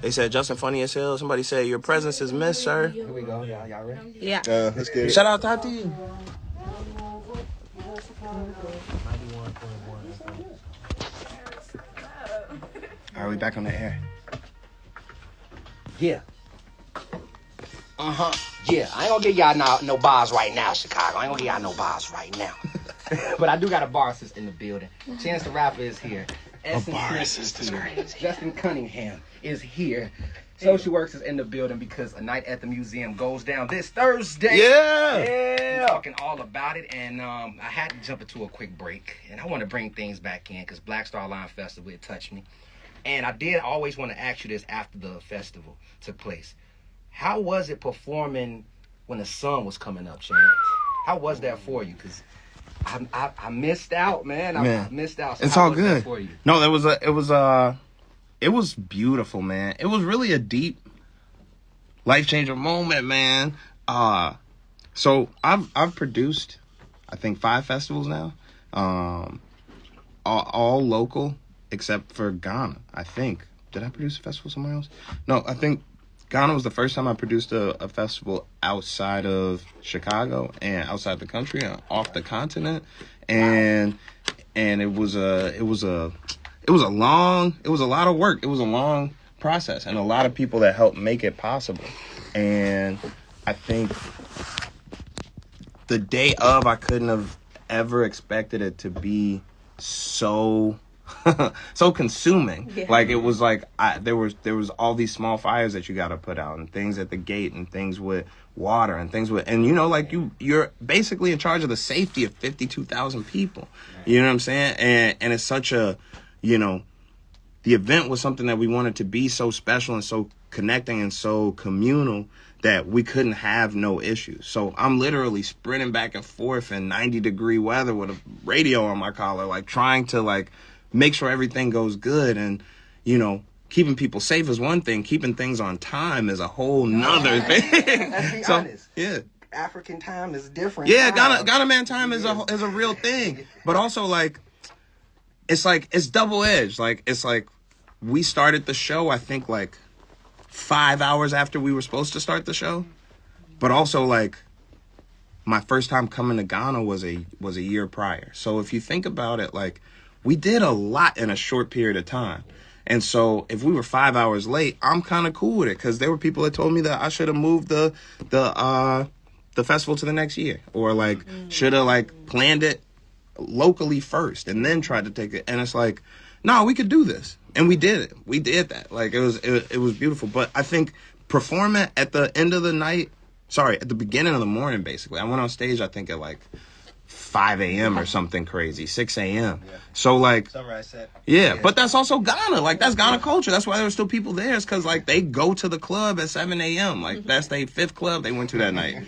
They said Justin funny as hell. Somebody said your presence is missed, sir. Here we go. Y'all ready? Yeah. Let's get it. Shout out Tati. Are we back on the air? Yeah. Yeah, I ain't gonna give y'all no bars right now, Chicago. I ain't gonna give y'all no bars right now. But I do got a bar assist in the building. Chance the Rapper is here. A bar assist is crazy. Justin Cunningham is here. SocialWorks is in the building because a night at the museum goes down this Thursday. Yeah. We're talking all about it, and I had to jump into a quick break, and I want to bring things back in because Black Star Line Festival, it touched me. And I did always want to ask you this after the festival took place. How was it performing when the sun was coming up, Chance? How was that for you? Because I missed out, man. I missed out. So It's how all was good. that for you? No, it was beautiful, man. It was really a deep, life-changing moment, man. So I've produced, I think, 5 festivals now, all local except for Ghana. I think. Did I produce a festival somewhere else? No, I think Ghana was the first time I produced a festival outside of Chicago and outside the country, off the continent, and it was a lot of work. It was a long process, and a lot of people that helped make it possible. And I think the day of, I couldn't have ever expected it to be so consuming. Yeah. Like, it was like there was all these small fires that you got to put out, and things at the gate, and things with water, and things with, and like you're basically in charge of the safety of 52,000 people. You know what I'm saying? And it's such a, the event was something that we wanted to be so special and so connecting and so communal that we couldn't have no issues. So I'm literally sprinting back and forth in 90-degree weather with a radio on my collar, like trying to like make sure everything goes good. And, you know, keeping people safe is one thing. Keeping things on time is a whole nother thing. Let's be So, honest. yeah. African time is different. Yeah, Ghana man time is a real thing. But also like it's double edged. Like it's like we started the show, I think like 5 hours after we were supposed to start the show. But also like my first time coming to Ghana was a year prior. So if you think about it, like we did a lot in a short period of time. And so if we were 5 hours late, I'm kind of cool with it, because there were people that told me that I should have moved the festival to the next year, or like should have like planned it locally first and then tried to take it. And it's like, no, we could do this. And we did it. We did that. Like it was beautiful. But I think performing at the end of the night, at the beginning of the morning, basically. I went on stage, I think at like 5 a.m. or something crazy, 6 a.m. Yeah. So like, sunrise set. Yeah, but that's also Ghana. Like that's Ghana culture. That's why there were still people there. It's because like they go to the club at 7 a.m. Like that's their 5th club they went to that night.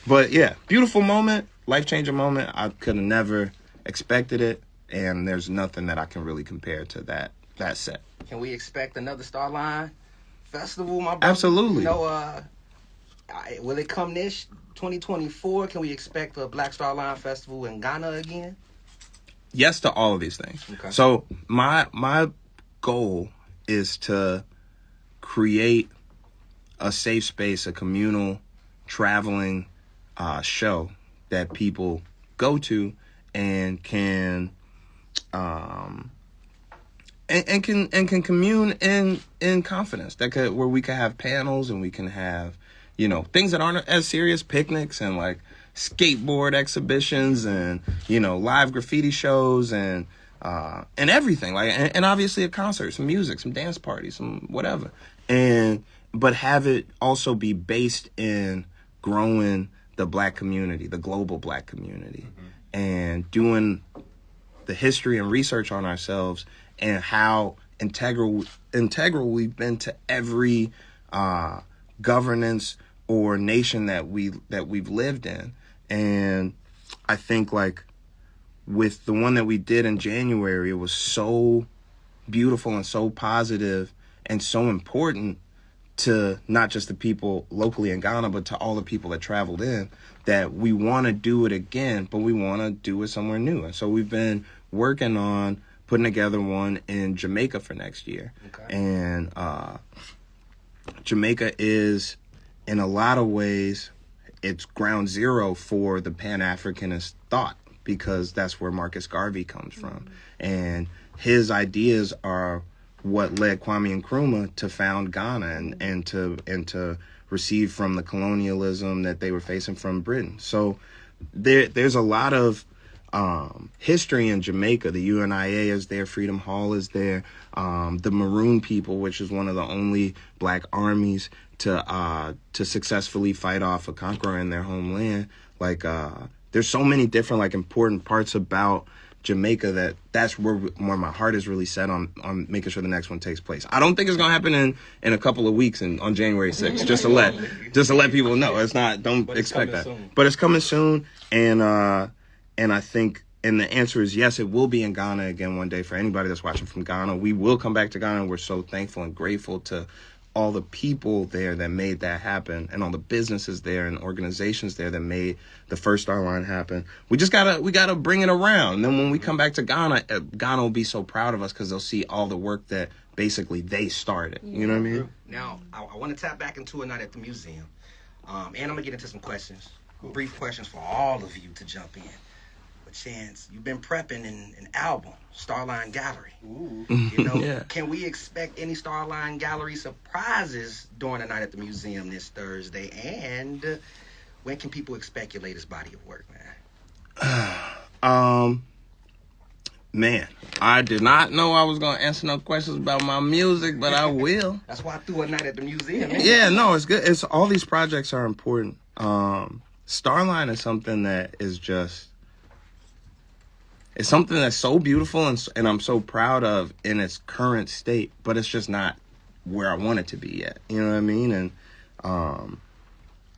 But yeah, beautiful moment, life-changing moment. I could have never expected it, and there's nothing that I can really compare to that set. Can we expect another Starline Festival, my brother? Absolutely. You know, will it come this 2024? Can we expect a Black Starline Festival in Ghana again? Yes to all of these things. Okay. So my goal is to create a safe space, a communal traveling show that people go to and can and can commune in confidence. Where we can have panels and we can have, you know, things that aren't as serious, picnics and like skateboard exhibitions and, you know, live graffiti shows and everything, like and obviously a concert, some music, some dance parties, some whatever, but have it also be based in growing the Black community, the global Black community, and doing the history and research on ourselves and how integral we've been to every governance or nation that we've lived in. And I think like with the one that we did in January, it was so beautiful and so positive and so important to not just the people locally in Ghana, but to all the people that traveled in, that we want to do it again, but we want to do it somewhere new. And so we've been working on putting together one in Jamaica for next year. Okay. And Jamaica is, in a lot of ways, it's ground zero for the Pan-Africanist thought, because that's where Marcus Garvey comes from. And his ideas are what led Kwame Nkrumah to found Ghana and to receive from the colonialism that they were facing from Britain. So there's a lot of history in Jamaica. The UNIA is there, Freedom Hall is there, the Maroon people, which is one of the only Black armies to successfully fight off a conqueror in their homeland. Like there's so many different like important parts about Jamaica that's where my heart is really set on making sure the next one takes place. I don't think it's gonna happen in a couple of weeks on January 6th. just to let people know. It's not. Don't expect that. Soon. But it's coming soon, and I think, and the answer is yes, it will be in Ghana again one day for anybody that's watching from Ghana. We will come back to Ghana. We're so thankful and grateful to all the people there that made that happen, and all the businesses there and organizations there that made the first Starline happen. We gotta bring it around. And then when we come back to Ghana, Ghana will be so proud of us because they'll see all the work that basically they started. You know what I mean? Now, I want to tap back into a night at the museum. And I'm gonna get into some questions, brief questions for all of you to jump in. But Chance, you've been prepping an album, Starline Gallery. Ooh. You know, yeah. Can we expect any Starline Gallery surprises during the night at the museum this Thursday? And when can people expect your latest body of work, man? Man, I did not know I was gonna answer no questions about my music, but I will. That's why I threw a night at the museum. Man. Yeah, no, it's good. It's all these projects are important. Starline is something that is just, it's something that's so beautiful and I'm so proud of in its current state, but it's just not where I want it to be yet. You know what I mean? And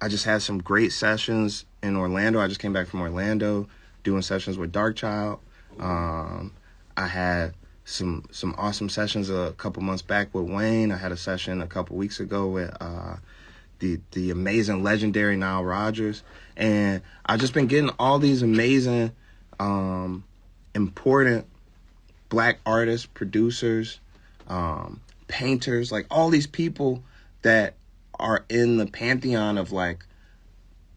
I just had some great sessions in Orlando. I just came back from Orlando doing sessions with Darkchild. I had some awesome sessions a couple months back with Wayne. I had a session a couple weeks ago with the amazing, legendary Nile Rodgers. And I've just been getting all these amazing, important Black artists, producers, painters, like all these people that are in the pantheon of like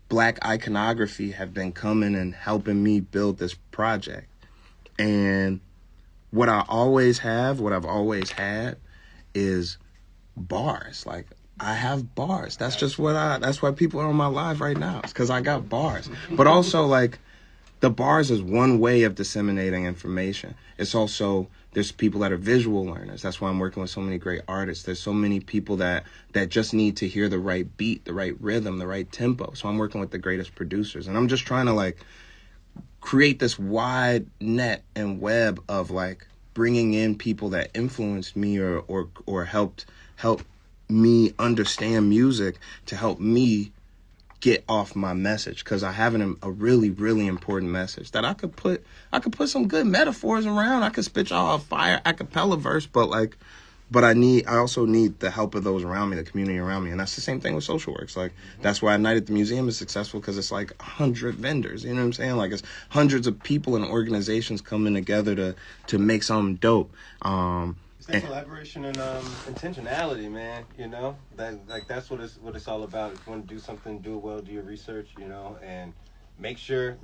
Black iconography have been coming and helping me build this project. And what I've always had is bars. Like, I have bars. That's just that's why people are in my life right now. It's because I got bars. But also, like, the bars is one way of disseminating information. It's also, there's people that are visual learners. That's why I'm working with so many great artists. There's so many people that just need to hear the right beat, the right rhythm, the right tempo. So I'm working with the greatest producers. And I'm just trying to, like, create this wide net and web of, like, bringing in people that influenced me or helped me understand music to help me get off my message, because I have a really, really important message that I could put some good metaphors around. I could spit y'all a fire a cappella verse, but I also need the help of those around me, the community around me. And that's the same thing with SocialWorks. Like, that's why Night at the Museum is successful, because it's like 100 vendors, you know what I'm saying? Like, it's hundreds of people and organizations coming together to make something dope. It's that collaboration and intentionality, man. You know, that's what it's all about. If you want to do something, do it well, do your research, you know, and make sure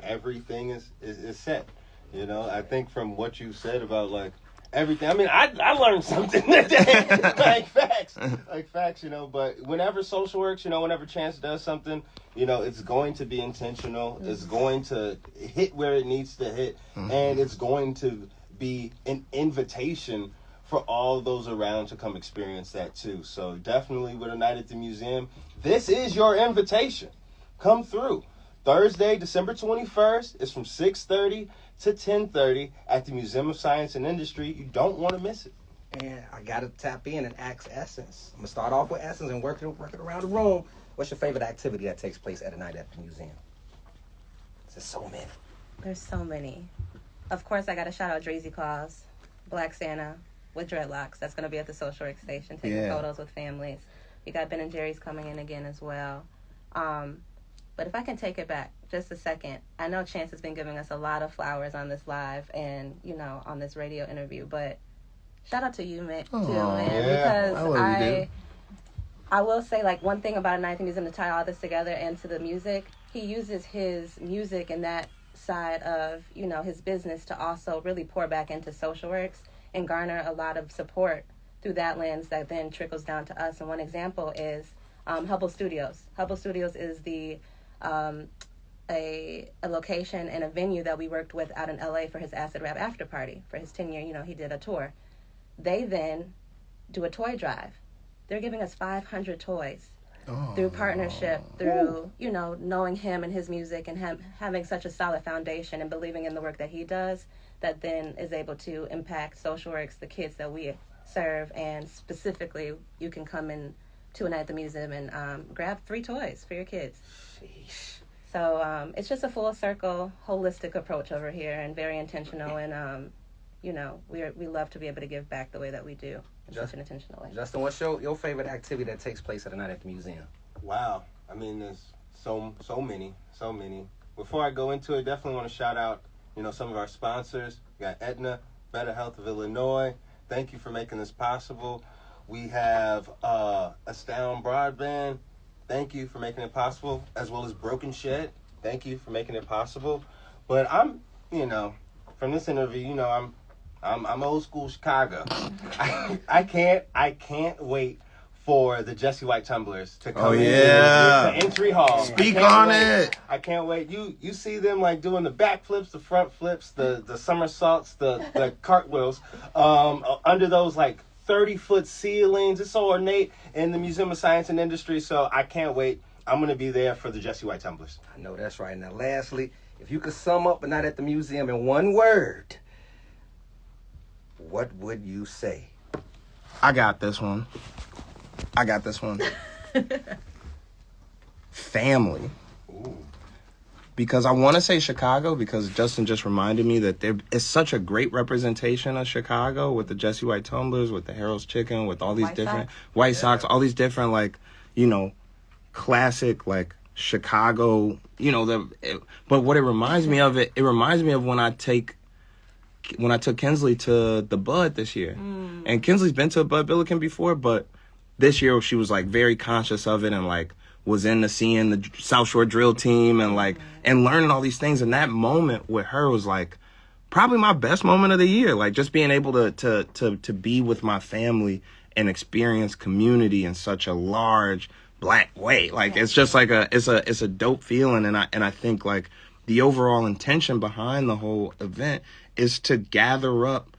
everything is set. You know, I think from what you said about, like, everything. I mean, I learned something today. like facts, you know. But whenever SocialWorks, you know, whenever Chance does something, you know, it's going to be intentional. Mm-hmm. It's going to hit where it needs to hit, mm-hmm. and it's going to be an invitation for all those around to come experience that too. So definitely with a Night at the Museum, this is your invitation. Come through. Thursday, December 21st, is from 6:30 to 10:30 at the Museum of Science and Industry. You don't want to miss it. And I got to tap in and ask Essence. I'm going to start off with Essence and work it around the room. What's your favorite activity that takes place at a Night at the Museum? There's so many. There's so many. Of course, I got to shout out Drazy Claus, Black Santa with dreadlocks. That's going to be at the SocialWorks station, taking photos with families. We got Ben and Jerry's coming in again as well. But if I can take it back just a second, I know Chance has been giving us a lot of flowers on this live and, you know, on this radio interview, but shout out to you, Mick, too, man, because I will say, like, one thing about a Night at the Museum to tie all this together and to the music, he uses his music and that side of, you know, his business to also really pour back into SocialWorks and garner a lot of support through that lens that then trickles down to us. And one example is Hubble Studios. Hubble Studios is a location and a venue that we worked with out in LA for his Acid Rap After Party. For his 10-year, you know, he did a tour. They then do a toy drive. They're giving us 500 toys through partnership, through, you know, knowing him and his music and him having such a solid foundation and believing in the work that he does, that then is able to impact SocialWorks, the kids that we serve, and specifically you can come in to a Night at the Museum and grab 3 toys for your kids. Sheesh. So it's just a full circle, holistic approach over here, and very intentional. And you know, we love to be able to give back the way that we do in such an intentional way. Justin, what's your favorite activity that takes place at a Night at the Museum? Wow, I mean, there's so many. Before I go into it, definitely want to shout out, you know, some of our sponsors. We got Aetna, Better Health of Illinois. Thank you for making this possible. We have Astound Broadband. Thank you for making it possible, as well as Broken Shed. Thank you for making it possible. But I'm, you know, from this interview, you know, I'm old school Chicago. I can't wait for the Jesse White tumblers to come in the entry hall. Speak on it. I can't wait. You see them like doing the back flips, the front flips, the somersaults, the cartwheels under those like 30-foot ceilings. It's so ornate in the Museum of Science and Industry, so I can't wait. I'm going to be there for the Jesse White tumblers. I know that's right. Now, lastly, If you could sum up A Night at the Museum in one word, what would you say? I got this one. Family. Ooh. Because I want to say Chicago, because Justin just reminded me that there is such a great representation of Chicago with the Jesse White tumblers, with the Harold's Chicken, with all these different White Sox, all these different, like, you know, classic, like, Chicago, you know, but what it reminds me of, it reminds me of when I took Kinsley to the Bud this year. And Kinsley's been to Bud Billiken before, but this year she was like very conscious of it and like was into seeing the South Shore drill team and like and learning all these things. And that moment with her was like probably my best moment of the year. Like just being able to be with my family and experience community in such a large Black way. Like it's just like it's a dope feeling. And I think like the overall intention behind the whole event is to gather up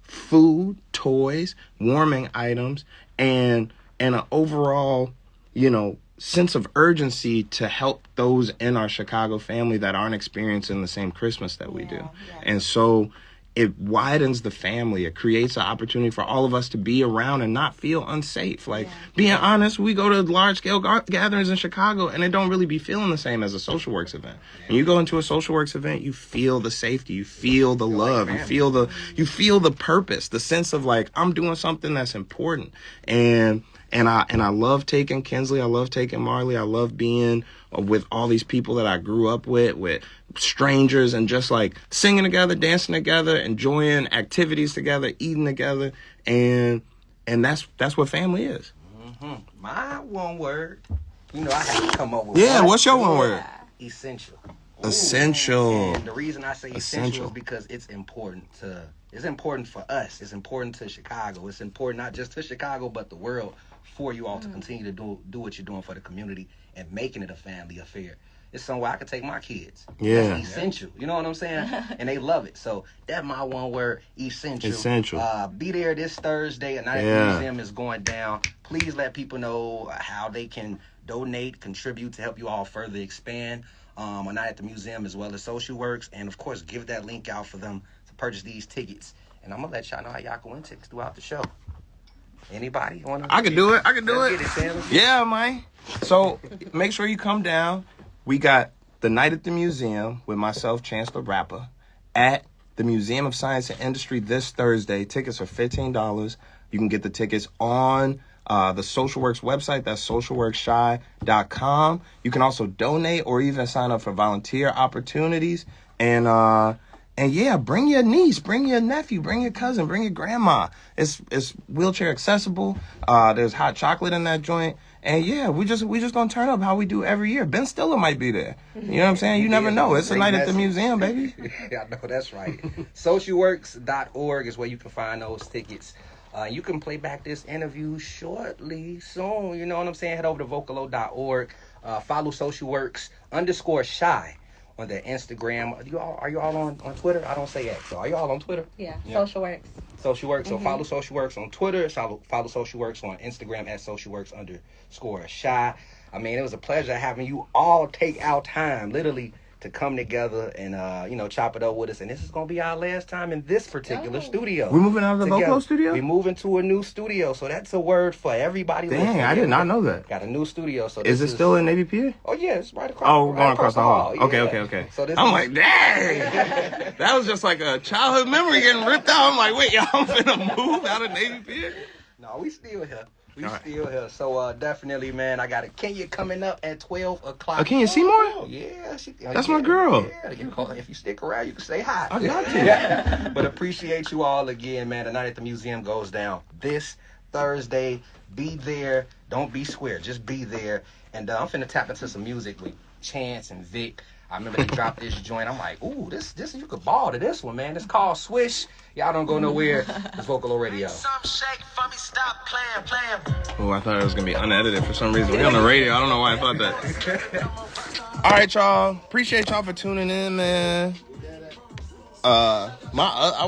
food, toys, warming items, and an overall, you know, sense of urgency to help those in our Chicago family that aren't experiencing the same Christmas that we do. Yeah. And so it widens the family. It creates an opportunity for all of us to be around and not feel unsafe. Like, being honest, we go to large-scale gatherings in Chicago, and it don't really be feeling the same as a SocialWorks event. When you go into a SocialWorks event, you feel the safety, you feel the love, you feel the purpose, the sense of, like, I'm doing something that's important. And I love taking Kinsley. I love taking Marley. I love being with all these people that I grew up with strangers, and just like singing together, dancing together, enjoying activities together, eating together, and that's what family is. Mm-hmm. My one word, you know, I have to come up with. Yeah, what's your one word? Essential. Essential. And the reason I say essential is because it's important for us. It's important to Chicago. It's important not just to Chicago, but the world, for you all to continue to do what you're doing for the community and making it a family affair. It's somewhere I can take my kids. Yeah. That's essential. You know what I'm saying? And they love it. So that's my one word, essential. Essential. Be there this Thursday. A Night at the Museum is going down. Please let people know how they can donate, contribute to help you all further expand A Night at the Museum, as well as SocialWorks. And, of course, give that link out for them to purchase these tickets. And I'm going to let y'all know how y'all can win tickets throughout the show. Anybody want to? I can do it. Get it, yeah, man. So make sure you come down. We got the Night at the Museum with myself, Chance the Rapper, at the Museum of Science and Industry this Thursday. Tickets are $15. You can get the tickets on the SocialWorks website. That's socialworksshy.com. You can also donate or even sign up for volunteer opportunities. And yeah, bring your niece, bring your nephew, bring your cousin, bring your grandma. It's wheelchair accessible. There's hot chocolate in that joint. And yeah, we just gonna turn up how we do every year. Ben Stiller might be there. You know what I'm saying? You never know. It's a night at the museum, baby. Yeah, I know, that's right. SocialWorks.org is where you can find those tickets. You can play back this interview soon. You know what I'm saying? Head over to Vocalo.org. Follow SocialWorks_shy on their Instagram. Are you all on Twitter? I don't say X. So are you all on Twitter? Yeah. SocialWorks. SocialWorks. So follow SocialWorks on Twitter. Follow SocialWorks on Instagram at SocialWorks_shy. I mean, it was a pleasure having you all take our time, literally, to come together and chop it up with us. And this is gonna be our last time in this particular studio. We're moving out of the Vocalo studio? We're moving to a new studio, so that's a word for everybody. Dang, I did not know that. Got a new studio. So is it still in Navy Pier? Oh yeah, it's right across. Oh, we're going across the hall. Yeah. Okay. So I'm like, dang, that was just like a childhood memory getting ripped out. I'm like, wait, y'all finna move out of Navy Pier? No, we still here. Still here. So definitely, man, I got a Kenya coming up at 12 o'clock. Kenya Seymour? Yeah. That's my girl. Yeah, if you stick around, you can say hi. I got to. But appreciate you all again, man. The Night at the Museum goes down this Thursday. Be there. Don't be square. Just be there. And I'm finna tap into some music with Chance and Vic. I remember they dropped this joint. I'm like, ooh, this you could ball to this one, man. It's called Swish. Y'all don't go nowhere. It's Vocalo Radio. Oh, I thought it was going to be unedited for some reason. We're on the radio. I don't know why I thought that. All right, y'all. Appreciate y'all for tuning in, man. I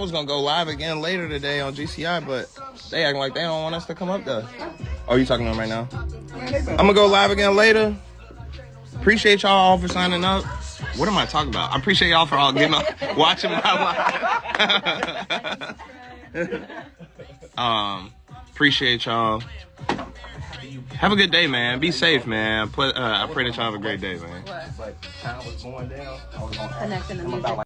was going to go live again later today on GCI, but they acting like they don't want us to come up there. Oh, you talking to them right now? I'm going to go live again later. Appreciate y'all all for signing up. What am I talking about? I appreciate y'all for all getting on, watching my live. Appreciate y'all. Have a good day, man. Be safe, man. I pray that y'all have a great day, man. But time was going down. Connecting the music.